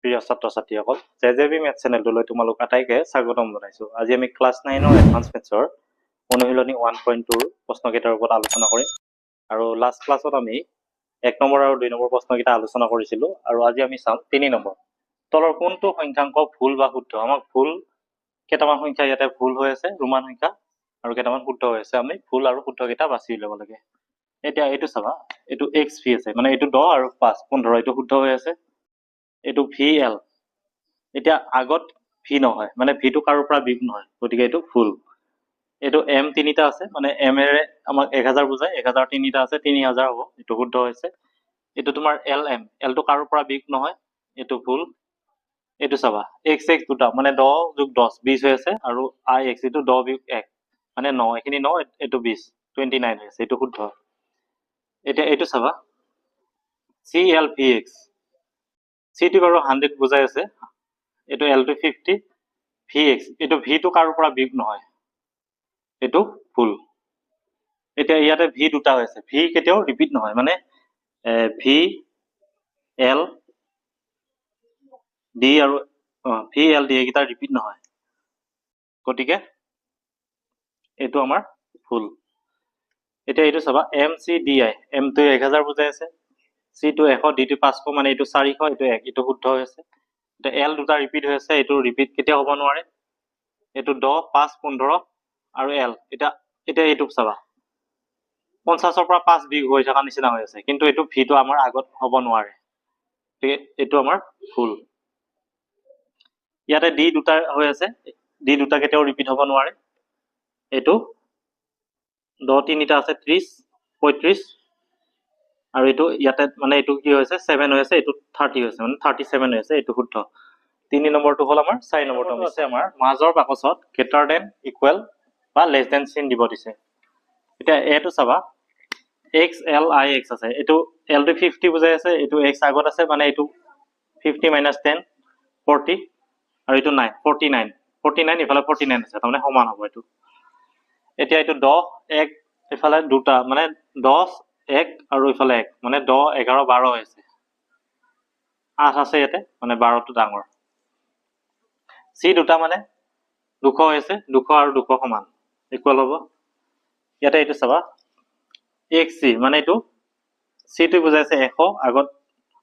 প্ৰিয় ছাত্ৰ ছাত্ৰীসকল জেজেবি মেথ চেনেলটোলৈ তোমালোক আটাইকে স্বাগতম জনাইছো। আজি আমি ক্লাছ 9ৰ এডভান্স মেথছৰ অনুশীলনী 1.2ৰ প্ৰশ্নকেইটাৰ ওপৰত আলোচনা কৰিম। আৰু লাষ্ট ক্লাছত আমি 1 নম্বৰ আৰু 2 নম্বৰ প্ৰশ্নকেইটা আলোচনা কৰিছিলো। আৰু আজি আমি চাম 3 নম্বৰ। তলৰ কোনটো সংখ্যাংক ভুল বা শুদ্ধ? আমাক ভুল কেইটামান সংখ্যা ইয়াতে ভুল হৈ আছে, ৰোমান সংখ্যা, আৰু কেইটামান শুদ্ধ হৈ আছে। আমি ভুল আৰু শুদ্ধ কেইটা বাছি উলিয়াব লাগে। এতিয়া এইটো চাবা, এইটো এক্স ভি আছে, মানে এইটো 10 আৰু 5 15, এইটো শুদ্ধ হৈ আছে। এইটো ভি এল, এতিয়া আগত ভি নহয়, মানে ভিটো কাৰোৰ পৰা বিগ নহয়, গতিকে এইটো ভুল। এইটো এম তিনিটা আছে, মানে এম এৰে আমাক 1000 বুজায়, 1000 তিনিটা আছে, 3000 হ'ব, এইটো শুদ্ধ হৈছে। এইটো তোমাৰ এল এম, এলটো কাৰোৰ পৰা বিগ নহয়, এইটো ভুল। এইটো চাবা এক্স এক্স দুটা, মানে 10 যোগ 10 20 হৈ আছে, আৰু আই এক্স এইটো 10 বিগ 1 মানে 9, এইখিনি 9, এইটো 20 29 হৈ আছে, এইটো শুদ্ধ। এতিয়া এইটো চাবা চি এল ভি এক্স, চিটো বাৰু 100 বুজাই আছে, এইটো এলটো 50, ভি এক্স এইটো ভিটো কাৰোৰ পৰা বিগ নহয়, এইটো ভুল। এতিয়া ইয়াতে ভি দুটা হৈছে, ভি কেতিয়াও ৰিপিট নহয়, মানে ভি এল ডি আৰু ভি এল ডি এইকেইটা ৰিপিট নহয়, গতিকে এইটো আমাৰ ভুল। এতিয়া এইটো চাবা এম চি ডি আই, এমটো 1000 বুজাই আছে, চিটো 100, ডিটো 500, মানে এইটো 400, এইটো 1, এইটো শুদ্ধ হৈ আছে। এতিয়া এল দুটা ৰিপিট হৈ আছে, এইটো ৰিপিট কেতিয়াও হ'ব নোৱাৰে, এইটো 10 5 15 আৰু এল। এতিয়া এইটো চাবা 50ৰ পৰা 5 বিগ হৈ থকা নিচিনা হৈ আছে, কিন্তু এইটো ভিটো আমাৰ আগত হ'ব নোৱাৰে, গতিকে এইটো আমাৰ ভুল। ইয়াতে ডি দুটা হৈ আছে, ডি দুটা কেতিয়াও ৰিপিট হ'ব নোৱাৰে, এইটো 10 তিনিটা আছে 30 35, আৰু এইটো ইয়াতে মানে এইটো কি হৈছে 7 হৈ আছে, এইটো 30 হৈছে, মানে 37 হৈ আছে, এইটো শুদ্ধ। 3 নম্বৰটো হ'ল আমাৰ 4 নম্বৰটো আছে আমাৰ মাজৰ বাকচত গ্ৰেটাৰ দেন ইকুৱেল বা লেছ দেন চিন দিব দিছে। এতিয়া এইটো চাবা এক্স এল আই এক্স আছে, এইটো এলটো 50 বুজাই আছে, এইটো এক্স আগত আছে, মানে এইটো 50 - 10 40, আৰু এইটো 9 49 49, ইফালে 49 আছে, তাৰমানে সমান হ'ব এইটো। এতিয়া এইটো 10 1 ইফালে দুটা, মানে 10 1 আৰু ইফালে 1, মানে 10 11 12 হৈছে, 8 আছে ইয়াতে, মানে 12টো ডাঙৰ। চি দুটা, মানে 200 হৈছে, 200 আৰু 200 সমান, ইকুৱেল হ'ব। ইয়াতে এইটো চাবা এক্স চি, মানে এইটো চিটো বুজাইছে 100, আগত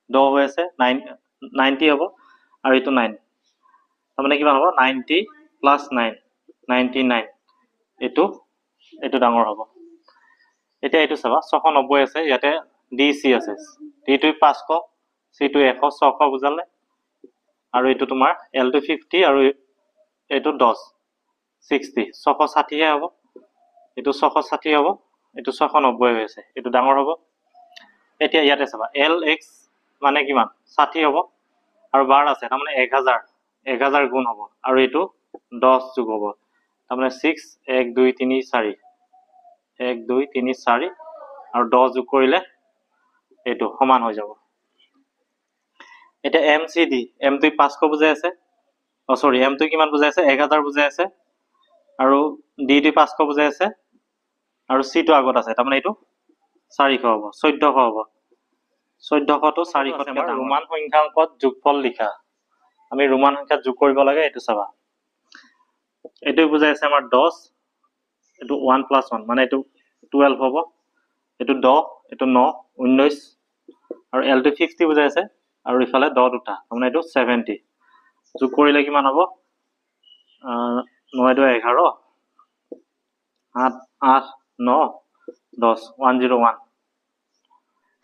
10 হৈ আছে, 90 হ'ব, আৰু এইটো 9, তাৰমানে কিমান হ'ব 90 + 9 99, এইটো ডাঙৰ হ'ব। এতিয়া এইটো চাবা 690 আছে, ইয়াতে ডি চি আছে, ডিটো 500, চিটো 100 600 বুজালে, আৰু এইটো তোমাৰ এলটো 50, আৰু এইটো 10 60 660 হে হ'ব, এইটো 660 হ'ব, এইটো 690 হৈ আছে, এইটো ডাঙৰ হ'ব। এতিয়া ইয়াতে চাবা এল এক্স মানে কিমান 60 হ'ব, আৰু বাৰ আছে, তাৰমানে 1000 গুণ হ'ব, আৰু এইটো 10 যোগ হ'ব, তাৰমানে 6 1 2 3 4 1 2 3 4, আৰু 10 যোগ কৰিলে এইটো সমান হৈ যাব। এতিয়া এম চি ডি, এমটো 500 বুজাই আছে, চৰি এমটো কিমান বুজাই আছে 1000 বুজাই আছে, আৰু ডিটো 500 বুজাই আছে, আৰু চিটো আগত আছে, তাৰমানে এইটো 400 হ'ব, 1400 হ'ব। 1400টো 400 ৰোমান সংখ্যাংকত যোগফল লিখা। আমি ৰোমান সংখ্যাত যোগ কৰিব লাগে, এইটো চাবা এইটো বুজাই আছে আমাৰ 10, এইটো 1 + 1, মানে এইটো 12 হ'ব, এইটো 10, এইটো 9 19, আৰু এলটো 50 বুজাই আছে, আৰু ইফালে 10 দুটা, তাৰমানে এইটো 70, যোগ কৰিলে কিমান হ'ব 9 2 11 7 8 9 10 101।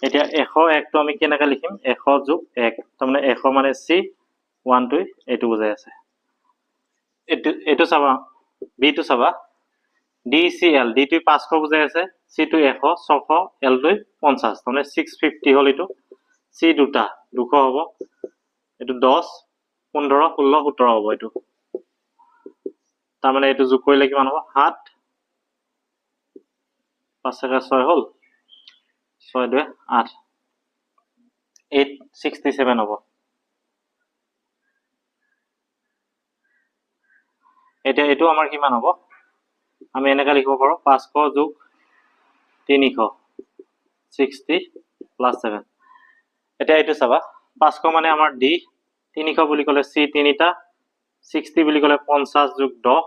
এতিয়া 101টো আমি কেনেকৈ লিখিম, 100 যোগ 1, তাৰমানে 100 মানে চি, 1টো এইটো বুজাই আছে। এইটো চাবা বিটো চাবা ডি চি এল, ডিটো 500 বুজাই আছে, চিটো 100 600, এলটো 50, তাৰমানে 650 হ'ল, এইটো চি দুটা 200 হ'ব, এইটো 10 15 16 17 হ'ব, এইটো তাৰমানে এইটো যোগ কৰিলে কিমান হ'ব 7 5 6 হ'ল, 6 2 8 867 হ'ব। এতিয়া এইটো আমাৰ কিমান হ'ব, আমি এনেকৈ লিখিব পাৰোঁ 500 যোগ 300 60 + 7। এতিয়া এইটো চাবা 500 মানে আমাৰ ডি, 300 বুলি ক'লে C 3টা 60 বুলি ক'লে 50 যোগ 10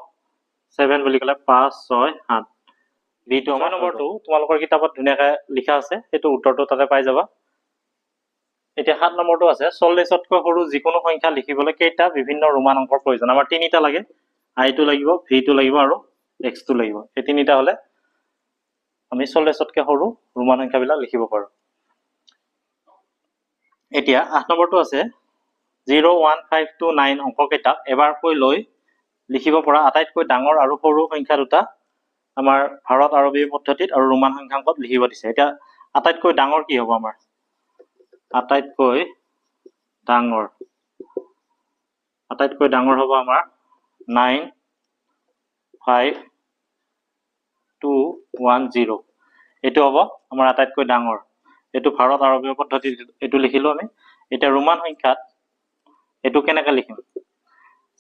7 বুলি ক'লে 5 6 7 বিটো আমাৰ নম্বৰটো তোমালোকৰ কিতাপত ধুনীয়াকৈ লিখা আছে সেইটো উত্তৰটো তাতে পাই যাবা এতিয়া 7 নম্বৰটো আছে 40তকৈ সৰু যিকোনো সংখ্যা লিখিবলৈ কেইটা বিভিন্ন ৰোমান অংকৰ প্ৰয়োজন আমাৰ তিনিটা লাগে I টো লাগিব V টো লাগিব আৰু X টো লাগিব এই তিনিটা হলে আমি 40তকৈ সৰু ৰোমান সংখ্যাবিলাক লিখিব পাৰো এতিয়া 8 নম্বৰটো আছে 0 1 5 2 9 অংককেইটা এবাৰকৈ লৈ লিখিব পৰা আটাইতকৈ ডাঙৰ আৰু সৰু সংখ্যা দুটা আমাৰ ভাৰত আৰবী পদ্ধতিত আৰু ৰোমান সংখ্যাংকত লিখিব দিছে এতিয়া আটাইতকৈ ডাঙৰ কি হ'ব আমাৰ আটাইতকৈ ডাঙৰ হ'ব আমাৰ 9 5 2 1 0 এটো হ'ব আমাৰ আটাইতকৈ ডাঙৰ এটো ভাৰত আৰবী পদ্ধতিত এটো লিখিলো আমি এটা ৰোমান সংখ্যাত এটো কেনেকৈ লিখিম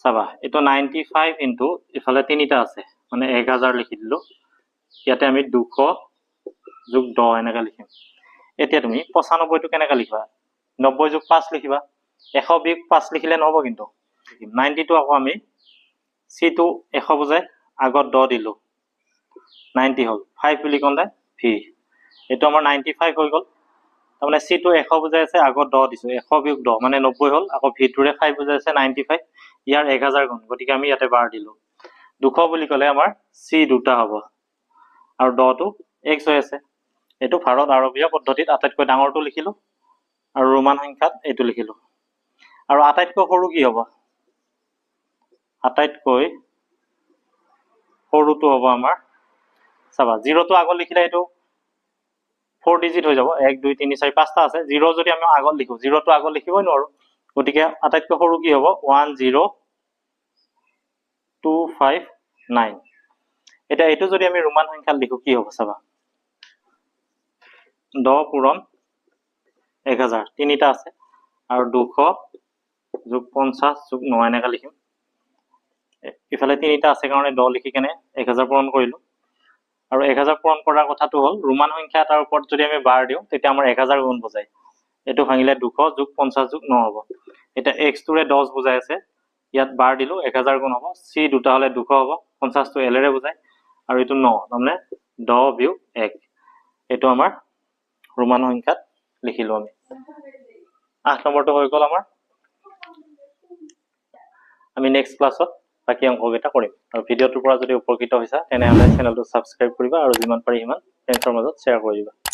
চাবা এটো 95 ইনটু ইফালে তিনিটা আছে মানে 1000 লিখি দিলো ইয়াতে আমি 200 যোগ 10 এনেকৈ লিখিম এতিয়া তুমি 95 টো কেনেকৈ লিখিবা 90 যোগ 5 লিখিবা 100 বিয়োগ 5 লিখিলে নহব কিন্তু 90 টো আকৌ আমি C টো 100 বুজাই আগত 10 দিলো 90 হল 5 বুলি ক'লে V এটো আমাৰ 95 হৈ গল তাৰমানে C টো 100 বুজাই আছে আগত 10 দিছো 100 বিয়োগ 10 মানে 90 হল আকৌ V টোৰে 5 বুজাই আছে 95 ইয়াৰ 1000 গুণ গতিকে আমি ইয়াতে বাৰ দিলো 200 বুলি ক'লে আমাৰ C দুটা হ'ব আৰু 10 টো X হৈ আছে এটো ভাৰত আৰবীয় পদ্ধতিত আটাইতকৈ ডাঙৰটো লিখিলো আৰু ৰোমান সংখ্যাত এটো লিখিলো আৰু আটাইতকৈ সৰু কি হ'ব আটাইতকৈ সৰুটো হ'ব আমাৰ চাবা 0 টো আগত লিখিলে এটো 4 ডিজিট হৈ যাব 1 2 3 4 5টা আছে 0 যদি আমি আগত লিখো 0 টো আগত লিখিবই নোৱাৰো গতিকে আটাইতকৈ সৰু কি হ'ব 10259 এটা এটো যদি আমি ৰোমান সংখ্যাত লিখো কি হ'ব চাবা 10 পূৰণ 1000 তিনিটা আছে আৰু 200 যোগ 50 যোগ 9 এনেকৈ লিখিম ইফালে তিনিটা আছে কাৰণে 10 লিখি কেনে 1000 পূৰণ কৰিলো আৰু 1000 পূৰণ কৰাৰ কথাটো হ'ল ৰোমান সংখ্যা এটাৰ ওপৰত যদি আমি বাৰ দিওঁ তেতিয়া আমাৰ 1000 গুণ বুজায় এটো ভাঙিলে 200 যোগ 50 যোগ 9 হ'ব এটা X টোৰে 10 বুজাই আছে ইয়াত বাৰ দিলো 1000 গুণ হ'ব C দুটা হলে 200 হ'ব 50 টো L ৰে বুজায় আৰু এটো 9 তাৰমানে 10 বিয়োগ 1 এটো আমাৰ ৰোমান সংখ্যাত লিখিলো আমি 8 নম্বৰটো হৈ গল আমাৰ আমি নেক্সট ক্লাছত বাকি অংককেইটা কৰিম আৰু ভিডিঅ'টোৰ পৰা যদি উপকৃত হৈছা তেনেহলে চেনেলটো সাবস্ক্ৰাইব কৰিবা আৰু যিমান পাৰি সিমান ফ্ৰেণ্ডছৰ মাজত শ্বেয়াৰ কৰিবা